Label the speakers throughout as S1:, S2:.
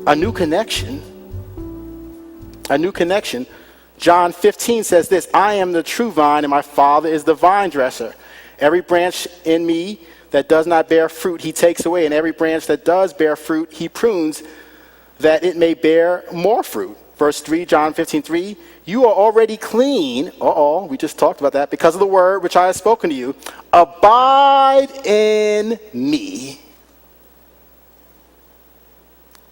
S1: A new connection. A new connection. John 15 says this, I am the true vine and my Father is the vine dresser. Every branch in me that does not bear fruit, he takes away. And every branch that does bear fruit, he prunes that it may bear more fruit. Verse 3, John 15:3, you are already clean. We just talked about that. Because of the word which I have spoken to you. Abide in me.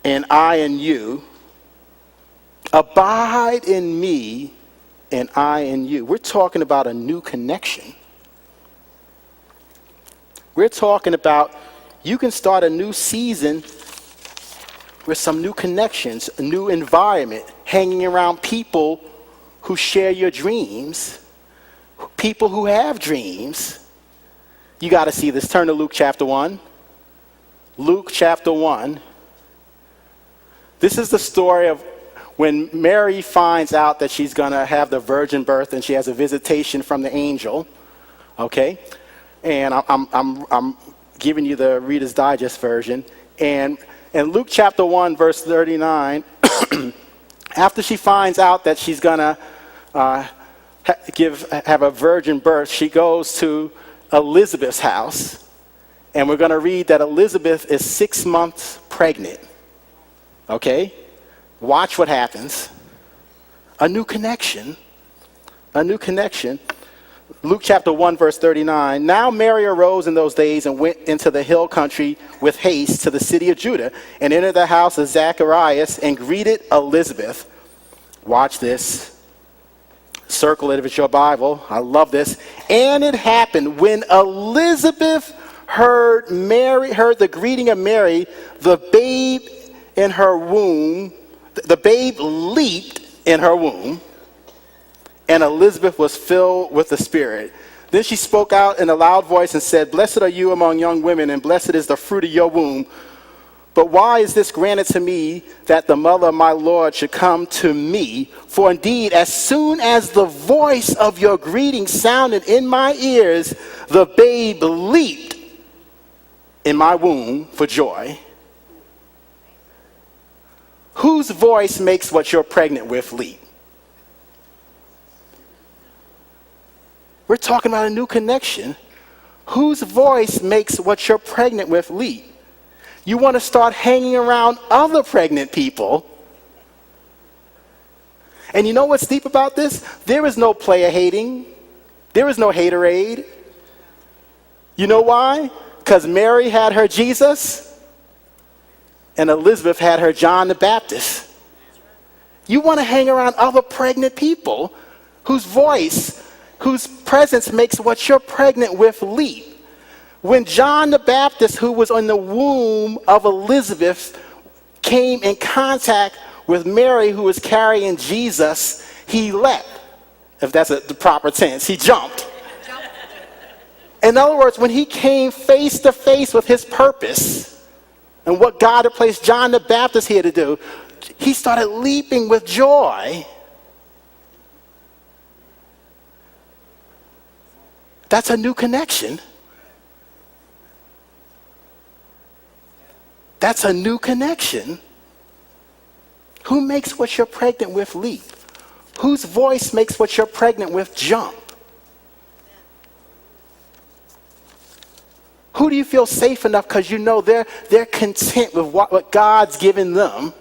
S1: And I in you. Abide in me and I in you. We're talking about a new connection. We're talking about you can start a new season with some new connections, a new environment, hanging around people who share your dreams, people who have dreams. You got to see this. Turn to Luke chapter 1. Luke chapter 1. This is the story of when Mary finds out that she's going to have the virgin birth and she has a visitation from the angel, okay? And I'm giving you the Reader's Digest version. And in Luke chapter 1, verse 39, after she finds out that she's going to have a virgin birth, she goes to Elizabeth's house. And we're going to read that Elizabeth is 6 months pregnant, okay? Watch what happens. A new connection. A new connection. Luke chapter 1, verse 39. Now Mary arose in those days and went into the hill country with haste to the city of Judah and entered the house of Zacharias and greeted Elizabeth. Watch this. Circle it if it's your Bible. I love this. And it happened when Elizabeth heard the greeting of Mary, the babe in her womb, the babe leaped in her womb, and Elizabeth was filled with the Spirit. Then she spoke out in a loud voice and said, Blessed are you among young women, and blessed is the fruit of your womb. But why is this granted to me, that the mother of my Lord should come to me? For indeed, as soon as the voice of your greeting sounded in my ears, the babe leaped in my womb for joy. Whose voice makes what you're pregnant with leap? We're talking about a new connection. Whose voice makes what you're pregnant with leap? You want to start hanging around other pregnant people. And you know what's deep about this? There is no player hating. There is no haterade. You know why? Because Mary had her Jesus and Elizabeth had her John the Baptist. You want to hang around other pregnant people whose voice, whose presence makes what you're pregnant with leap. When John the Baptist, who was in the womb of Elizabeth, came in contact with Mary, who was carrying Jesus, he leapt. If that's the proper tense, he jumped. In other words, when he came face to face with his purpose and what God had placed John the Baptist here to do, he started leaping with joy. That's a new connection. That's a new connection. Who makes what you're pregnant with leap? Whose voice makes what you're pregnant with jump? Who do you feel safe enough because you know they're content with what God's given them?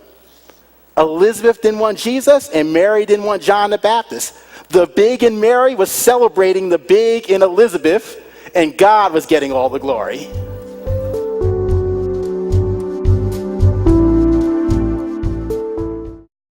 S1: Elizabeth didn't want Jesus and Mary didn't want John the Baptist. The big in Mary was celebrating the big in Elizabeth, and God was getting all the glory.